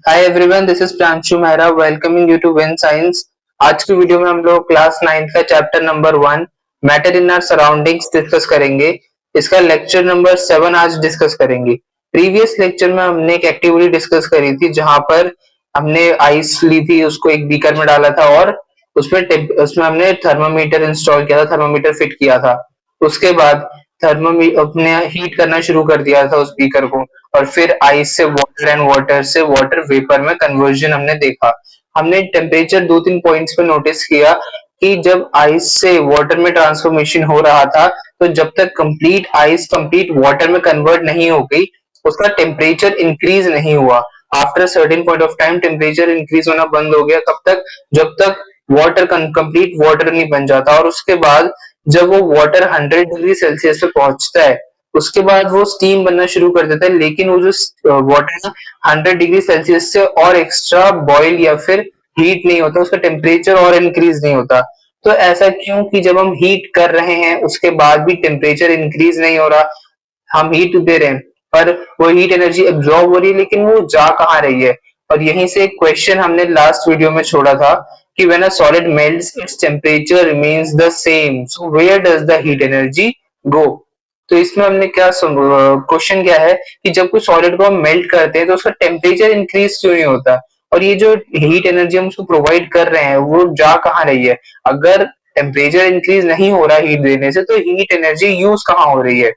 Hi everyone, this is Pranshu Mehra welcoming you to win science. आज की वीडियो में हम लोग क्लास 9 का chapter number 1 matter in our surroundings discuss करेंगे। इसका लेक्चर नंबर 7 आज डिस्कस करेंगे। प्रीवियस लेक्चर में हमने एक एक्टिविटी डिस्कस करी थी जहां पर हमने आइस ली थी, उसको एक बीकर में डाला था और उसमें हमने थर्मामीटर इंस्टॉल किया था, थर्मामीटर फिट किया था। उसके बाद थर्मामीटर अपने हीट करना शुरू कर दिया था उस बीकर को, और फिर आइस से वाटर एंड वाटर से वाटर वेपर में कन्वर्जन हमने देखा। हमने टेम्परेचर दो तीन पॉइंट्स पे नोटिस किया कि जब आइस से वाटर में ट्रांसफॉर्मेशन हो रहा था, तो जब तक कंप्लीट आइस कंप्लीट वाटर में कन्वर्ट नहीं हो गई, उसका टेम्परेचर इंक्रीज नहीं हुआ। After certain point of time temperature increase होना बंद हो गया। कब तक? जब तक वाटर कंप्लीट वाटर नहीं बन जाता। और उसके बाद जब वो वाटर 100 डिग्री सेल्सियस पे पहुंचता है, उसके बाद वो स्टीम बनना शुरू कर देता है। लेकिन वो जो वाटर 100 डिग्री सेल्सियस से और एक्स्ट्रा बॉइल या फिर हीट नहीं होता, उसका टेम्परेचर और इंक्रीज नहीं होता। तो ऐसा क्यों कि जब हम हीट कर रहे हैं उसके बाद भी टेम्परेचर इंक्रीज नहीं हो रहा। हम हीट दे रहे हैं पर वो हीट एनर्जी एब्जॉर्ब हो रही है, लेकिन वो जा कहाँ रही है। और यहीं से एक क्वेश्चन हमने लास्ट वीडियो में छोड़ा था कि when a solid melts its temperature remains the same, so where does the heat energy go? तो इसमें हमने क्या क्वेश्चन क्या है कि जब कोई सॉलिड को हम मेल्ट करते हैं तो उसका टेम्परेचर इंक्रीज क्यों नहीं होता, और ये जो हीट एनर्जी हम उसको प्रोवाइड कर रहे हैं वो जा कहाँ रही है। अगर टेम्परेचर इंक्रीज नहीं हो रहा हीट देने से, तो हीट एनर्जी यूज कहाँ हो रही है।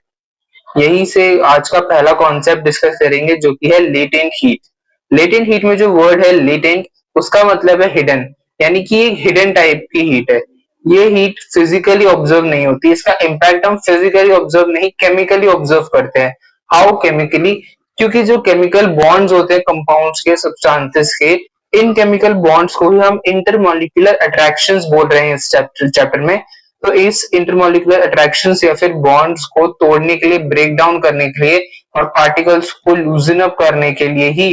यहीं से आज का पहला कॉन्सेप्ट डिस्कस करेंगे जो कि है लेटेंट हीट। लेटेंट हीट में जो वर्ड है लेटेंट, उसका मतलब है हिडन, यानी कि एक हिडन टाइप की हीट है। ये हीट फिजिकली ऑब्जर्व नहीं होती, इसका इम्पैक्ट हम फिजिकली ऑब्जर्व नहीं केमिकली ऑब्जर्व करते हैं। How chemically? क्योंकि जो केमिकल बॉन्ड्स होते हैं कंपाउंड्स के, सब्सटेंसेस के, इन केमिकल बॉन्ड्स को ही हम इंटरमॉलिक्यूलर अट्रैक्शंस बोल रहे हैं इस चैप्टर में। तो इस इंटरमॉलिक्यूलर अट्रैक्शंस या फिर बॉन्ड्स को तोड़ने के लिए, ब्रेक डाउन करने के लिए और पार्टिकल्स को लूजन अप करने के लिए ही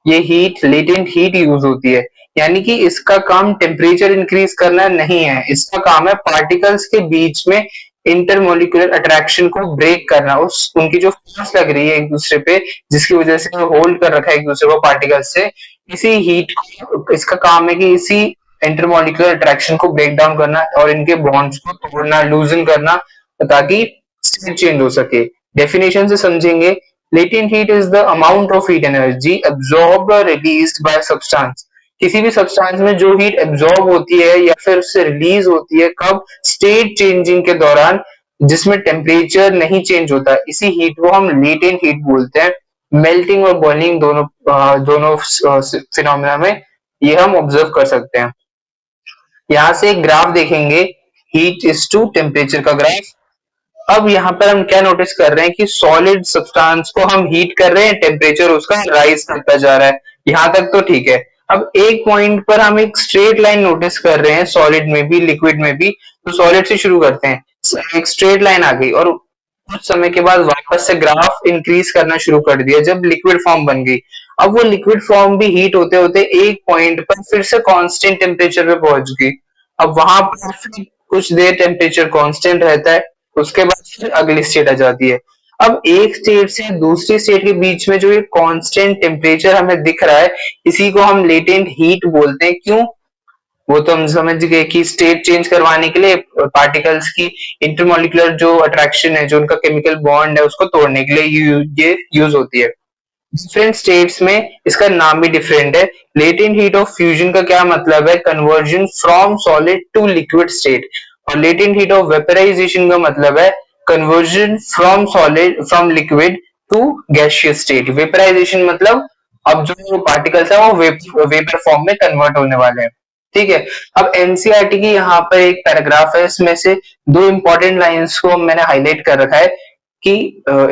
ये हीट, लेटेंट हीट यूज होती है। यानी कि इसका काम टेम्परेचर इंक्रीज करना नहीं है, इसका काम है पार्टिकल्स के बीच में इंटरमोलिकुलर अट्रैक्शन को ब्रेक करना, उस उनकी जो फोर्स लग रही है एक दूसरे पे, जिसकी वजह से होल्ड कर रखा है एक दूसरे को पार्टिकल्स से, इसी हीट को, इसका काम है कि इसी इंटरमोलिकुलर अट्रैक्शन को ब्रेक डाउन करना और इनके बॉन्ड्स को तोड़ना, लूजन करना, ताकि स्टेट चेंज हो सके। डेफिनेशन से समझेंगे। Latent heat is the amount of heat energy absorbed और रिलीज्ड बाय सब्सटेंस। किसी भी सब्सटेंस में जो हीट एब्जॉर्ब होती है या फिर उससे रिलीज होती है, कब? स्टेट चेंजिंग के दौरान, जिसमें टेम्परेचर नहीं चेंज होता, इसी हीट को हम लेटेंट हीट बोलते हैं। मेल्टिंग और बॉइलिंग दोनों फिनोमेना में ये हम ऑब्जर्व कर सकते हैं। यहाँ से एक ग्राफ देखेंगे, हीट इज टू टेम्परेचर का ग्राफ। अब यहाँ पर हम क्या नोटिस कर रहे हैं कि सॉलिड सब्सटेंस को हम हीट कर रहे हैं, टेम्परेचर उसका राइज करता जा रहा है। यहाँ तक तो ठीक है। अब एक पॉइंट पर हम एक स्ट्रेट लाइन नोटिस कर रहे हैं, सॉलिड में भी लिक्विड में भी। तो सॉलिड से शुरू करते हैं, एक स्ट्रेट लाइन आ गई और कुछ समय के बाद वापस से ग्राफ इंक्रीज करना शुरू कर दिया जब लिक्विड फॉर्म बन गई। अब वो लिक्विड फॉर्म भी हीट होते होते एक पॉइंट पर फिर से कांस्टेंट टेम्परेचर पे पहुंच गई। अब वहां पर फिर कुछ देर टेम्परेचर कांस्टेंट रहता है, उसके बाद फिर अगली स्टेट आ जाती है। अब एक स्टेट से दूसरी स्टेट के बीच में जो ये कांस्टेंट टेम्परेचर हमें दिख रहा है, इसी को हम लेटेंट हीट बोलते हैं। क्यों? वो तो हम समझ गए कि स्टेट चेंज करवाने के लिए पार्टिकल्स की इंटरमोलिकुलर जो अट्रैक्शन है, जो उनका केमिकल बॉन्ड है, उसको तोड़ने के लिए ये यूज होती है। डिफरेंट स्टेट्स में इसका नाम भी डिफरेंट है। लेटेंट हीट ऑफ फ्यूजन का क्या मतलब है? Conversion from solid to liquid state. और लेटेंट हीट ऑफ वेपराइजेशन का मतलब है conversion from liquid to gaseous state. Vaporisation मतलब अब जो पार्टिकल्स है वो वेपर फॉर्म में कन्वर्ट होने वाले हैं। ठीक है। अब एनसीईआरटी की यहाँ पर एक पैराग्राफ है, इसमें से दो इंपॉर्टेंट लाइंस को मैंने हाईलाइट कर रखा है कि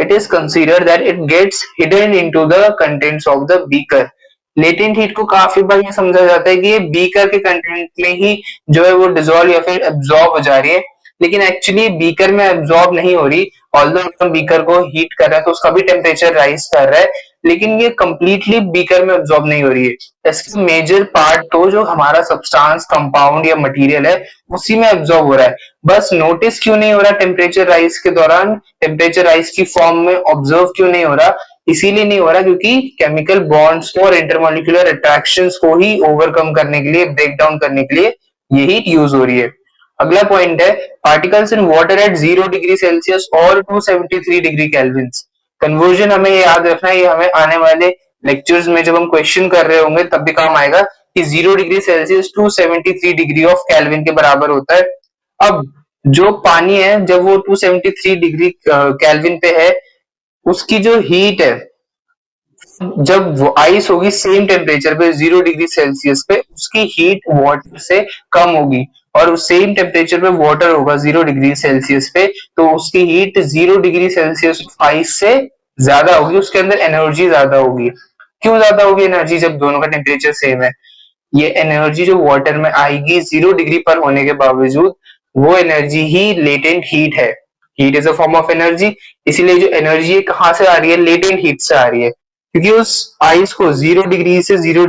it is consider that it gets hidden into the contents of the beaker. Latent heat को काफी बार ये समझा जाता है कि ये बीकर के कंटेंट में ही जो है वो डिसॉल्व या फिर एब्जॉर्ब हो जा रही है, लेकिन एक्चुअली बीकर में एब्जॉर्ब नहीं हो रही। ऑल्दो हम बीकर को हीट कर रहे हैं तो उसका भी टेम्परेचर राइज कर रहा है, लेकिन ये कंप्लीटली बीकर में एब्जॉर्ब नहीं हो रही है। इसका मेजर पार्ट तो जो हमारा सब्सटेंस, कंपाउंड या मटेरियल है, उसी में एब्जॉर्ब हो रहा है। बस नोटिस क्यों नहीं हो रहा टेम्परेचर राइज के दौरान, टेम्परेचर राइज की फॉर्म में ऑब्जर्व क्यों नहीं हो रहा? इसीलिए नहीं हो रहा क्योंकि केमिकल बॉन्ड्स को और इंटरमॉलिक्यूलर अट्रैक्शंस को ही ओवरकम करने के लिए, ब्रेक डाउन करने के लिए ये हीट यूज हो रही है। अगला पॉइंट है particles in water at 0 degree Celsius और 273 डिग्री केल्विन। कन्वर्जन हमें याद रखना है, ये हमें आने वाले लेक्चर्स में जब हम क्वेश्चन कर रहे होंगे तब भी काम आएगा कि 0 degree Celsius 273 degree of kelvin के बराबर होता है। अब जो पानी है जब वो 273 डिग्री केल्विन पे है, उसकी जो हीट है जब वो आइस होगी सेम टेम्परेचर पे 0 डिग्री सेल्सियस पे, उसकी हीट वाटर से कम होगी और सेम टेम्परेचर पे वाटर होगा 0 डिग्री सेल्सियस पे, तो उसकी हीट 0 डिग्री सेल्सियस आइस से ज्यादा होगी, उसके अंदर एनर्जी ज्यादा होगी। क्यों ज्यादा होगी एनर्जी जब दोनों का टेम्परेचर सेम है? ये एनर्जी जो वाटर में आएगी 0 डिग्री पर होने के बावजूद, वो एनर्जी ही लेटेंट हीट है। Heat is a form of energy, इसीलिए जो एनर्जी है कहां से आ रही है? लेटेंट हीट से आ रही है, क्योंकि उस आइस को 0 डिग्री से 0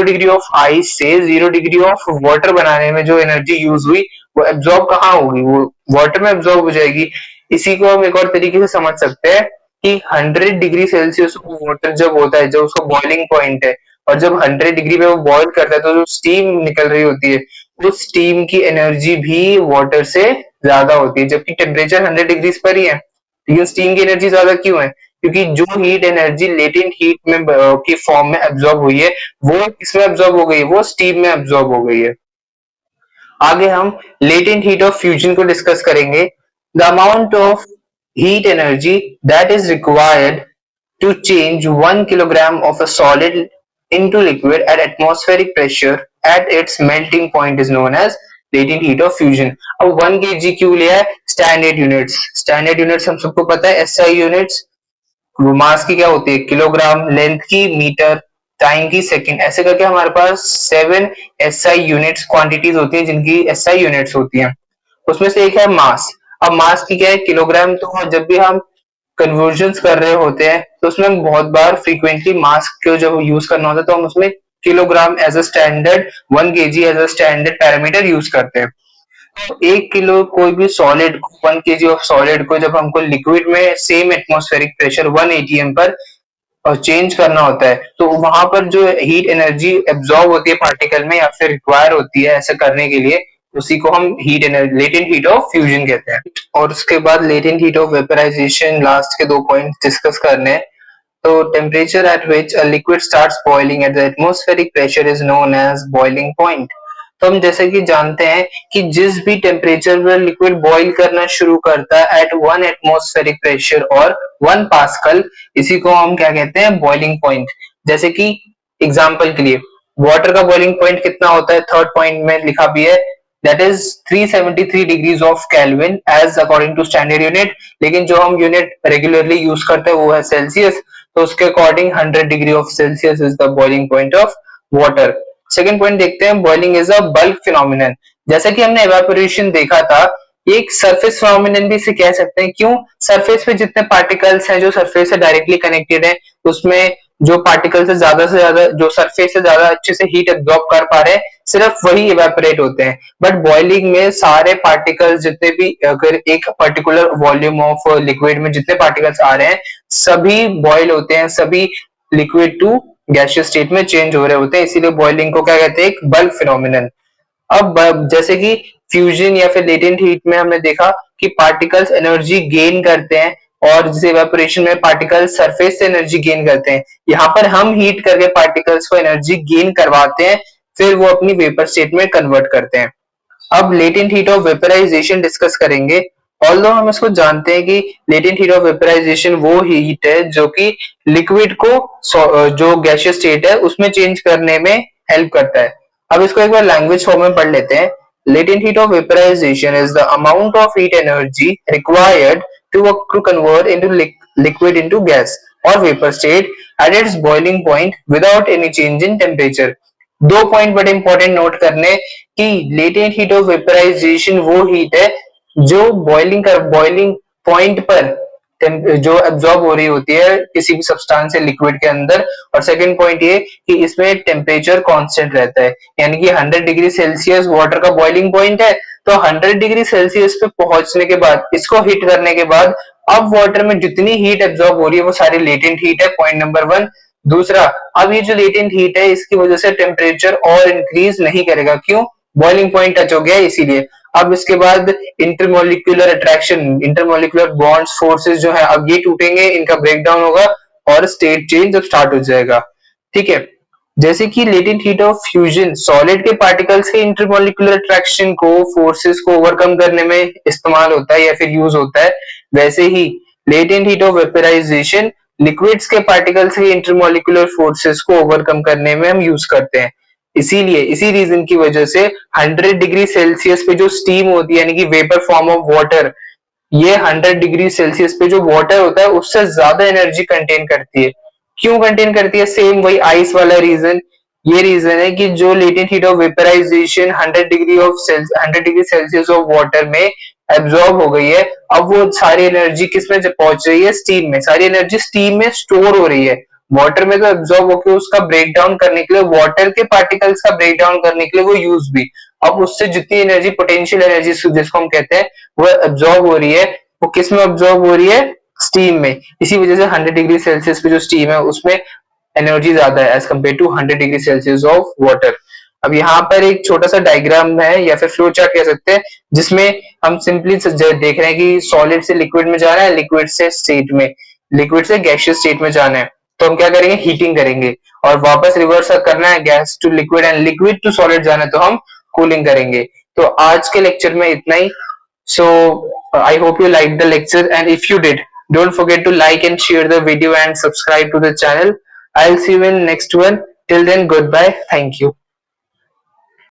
डिग्री ऑफ आइस से 0 डिग्री ऑफ वाटर बनाने में जो एनर्जी यूज हुई वो एब्जॉर्ब कहाँ होगी? वो वाटर में एब्जॉर्ब हो जाएगी। इसी को हम एक और तरीके से समझ सकते हैं कि 100 डिग्री सेल्सियस वाटर जब होता है, जब उसका बॉइलिंग पॉइंट है, और जब 100 डिग्री पे वो बॉईल करता है तो जो स्टीम निकल रही होती है, वो स्टीम की एनर्जी भी वाटर से ज्यादा होती है, जबकि टेम्परेचर 100 डिग्री पर ही है, लेकिन स्टीम की एनर्जी ज्यादा क्यों है? क्योंकि जो हीट एनर्जी लेटेंट हीट में की फॉर्म में एब्जॉर्ब हुई है, वो किसमें एब्जॉर्ब हो गई है? वो स्टीम में एब्जॉर्ब हो गई है। आगे हम लेटेंट हीट ऑफ फ्यूजन को डिस्कस करेंगे। The amount of heat energy that is required to change 1 kilogram of a solid into liquid at atmospheric pressure at its melting point is known as latent heat of fusion। अब 1 kg क्यों लिया है? Standard units, standard units हम सबको पता है SI units. मास की क्या होती है? किलोग्राम, लेंथ की मीटर, टाइम की सेकंड, ऐसे करके हमारे पास 7 एसआई यूनिट्स क्वांटिटीज होती हैं जिनकी एसआई यूनिट्स होती हैं। उसमें से एक है मास। अब मास की क्या है? किलोग्राम। तो जब भी हम कन्वर्जन कर रहे होते हैं तो उसमें बहुत बार फ्रीक्वेंटली मास को जब यूज करना होता है तो हम उसमें kilogram as a standard, 1 kg as a standard parameter use करते हैं। तो 1 किलो कोई भी सॉलिड, 1 kg ऑफ सॉलिड को जब हमको लिक्विड में सेम एटमॉस्फेरिक प्रेशर 1 atm पर चेंज करना होता है, तो वहां पर जो हीट एनर्जी एब्जॉर्ब होती है पार्टिकल में या फिर रिक्वायर होती है ऐसा करने के लिए, उसी को हम heat energy, latent heat of fusion कहते हैं। और उसके बाद latent heat of vaporisation, last के 2 पॉइंट डिस्कस करने हैं। तो temperature at which a liquid starts boiling at the atmospheric pressure is known as boiling point. तो हम जैसे कि जानते हैं कि जिस भी टेम्परेचर पर लिक्विड बॉईल करना शुरू करता है एट 1 एटमॉस्फेरिक प्रेशर और 1 पास्कल, इसी को हम क्या कहते हैं? Boiling point. जैसे कि एग्जांपल के लिए वाटर का बॉइलिंग पॉइंट कितना होता है? थर्ड पॉइंट में लिखा भी है, that is 373 degrees of kelvin as according to standard unit, लेकिन जो हम यूनिट रेगुलरली यूज करते हैं वो है सेल्सियस, तो उसके according 100 degree of Celsius is the boiling point of water. Second point देखते हैं, boiling is a bulk phenomenon. जैसा कि हमने एवापोरेशन देखा था, एक सरफेस फिनोमिनन भी इसे कह सकते हैं। क्यों? सरफेस पे जितने पार्टिकल्स हैं जो सरफेस से डायरेक्टली कनेक्टेड है, उसमें जो पार्टिकल्स से ज्यादा जो सरफेस से ज्यादा अच्छे से हीट एब्जॉर्ब कर पा रहे हैं, सिर्फ वही इवेपोरेट होते हैं। बट बॉइलिंग में सारे पार्टिकल्स जितने भी, अगर एक पर्टिकुलर वॉल्यूम ऑफ लिक्विड में जितने पार्टिकल्स आ रहे हैं सभी बॉइल होते हैं, सभी लिक्विड टू गैसियस स्टेट में चेंज हो रहे होते हैं, इसीलिए बॉइलिंग को क्या कहते हैं? एक बल्क फिनोमिनन। अब जैसे कि फ्यूजन या फिर लेटेंट हीट में हमने देखा कि पार्टिकल्स एनर्जी गेन करते हैं, और जैसे इवेपोरेशन में पार्टिकल्स सरफेस से एनर्जी गेन करते हैं, यहाँ पर हम हीट करके पार्टिकल्स को एनर्जी गेन करवाते हैं, फिर वो अपनी वेपर स्टेट में कन्वर्ट करते हैं। अब latent heat of vaporisation discuss करेंगे। ऑल्दो हम इसको जानते हैं कि लेटेंट हीट ऑफ वेपराइजेशन वो हीट है जो कि लिक्विड को जो गैसियस स्टेट है उसमें चेंज करने में हेल्प करता है। अब इसको एक बार लैंग्वेज फॉर्म में पढ़ लेते हैं। Latent heat of vaporization is the amount of heat energy required to convert into liquid into gas और vapour state at its boiling point without any change in temperature. 2 point बड़े important note करने कि latent heat of vaporisation वो heat है जो boiling point पर जो absorb हो रही होती है किसी भी सब्सटेंस या लिक्विड के अंदर। और सेकंड पॉइंट ये कि इसमें टेम्परेचर कांस्टेंट रहता है, यानी कि 100 डिग्री सेल्सियस वाटर का बॉइलिंग पॉइंट है, तो 100 डिग्री सेल्सियस पे पहुंचने के बाद, इसको हिट करने के बाद अब वाटर में जितनी हीट एब्जॉर्ब हो रही है वो सारी लेटेंट हीट है, पॉइंट नंबर 1। दूसरा, अब ये जो लेटेंट हीट है इसकी वजह से टेम्परेचर और इंक्रीज नहीं करेगा, क्यों? बॉइलिंग पॉइंट टच हो गया है इसीलिए। अब इसके बाद intermolecular attraction, intermolecular bonds, forces जो है अब ये टूटेंगे, इनका ब्रेकडाउन होगा और स्टेट चेंज अब स्टार्ट हो जाएगा। ठीक है, जैसे कि latent heat of fusion solid के पार्टिकल्स के इंटरमोलिकुलर अट्रैक्शन को, फोर्सेस को ओवरकम करने में इस्तेमाल होता है या फिर यूज होता है, वैसे ही latent heat of vaporization liquids के पार्टिकल्स के इंटरमोलिकुलर फोर्सेस को ओवरकम करने में हम यूज करते हैं। इसीलिए इसी रीजन की वजह से 100 डिग्री सेल्सियस पे जो स्टीम होती है यानी कि वेपर फॉर्म ऑफ वाटर, ये 100 डिग्री सेल्सियस पे जो वाटर होता है उससे ज्यादा एनर्जी कंटेन करती है। क्यों कंटेन करती है? सेम वही आइस वाला रीजन। ये रीजन है कि जो latent heat of vaporisation 100 degree celsius of water में एब्जॉर्ब हो गई है, अब वो सारी एनर्जी किस में पहुंच रही है? स्टीम में। सारी एनर्जी स्टीम में स्टोर हो रही है। वाटर में तो एब्जॉर्ब होकर उसका ब्रेकडाउन करने के लिए, वाटर के पार्टिकल्स का ब्रेकडाउन करने के लिए वो यूज भी, अब उससे जितनी एनर्जी, पोटेंशियल एनर्जी जिसको हम कहते हैं, वो एब्जॉर्ब हो रही है। वो किस में एब्जॉर्ब हो रही है? स्टीम में। इसी वजह से 100 डिग्री सेल्सियस पे जो स्टीम है उसमें एनर्जी ज्यादा है as compare to 100 degree celsius of water. अब यहाँ पर एक छोटा सा डायग्राम है या फिर फ्लो चार्ट कह सकते हैं, जिसमें हम सिंपली देख रहे हैं कि सॉलिड से लिक्विड में जाना है, लिक्विड से स्टेट में, लिक्विड से गैसियस स्टेट में जाना है। तो हम क्या करेंगे? हीटिंग करेंगे, और वापस रिवर्स करना है, gas to liquid and liquid to solid जाना है तो हम कूलिंग करेंगे। तो आज के लेक्चर में इतना ही। So I hope you liked the lecture, and if you did, don't forget to like and share the video and subscribe to the channel. I'll see you in next one. Till then, goodbye. Thank you.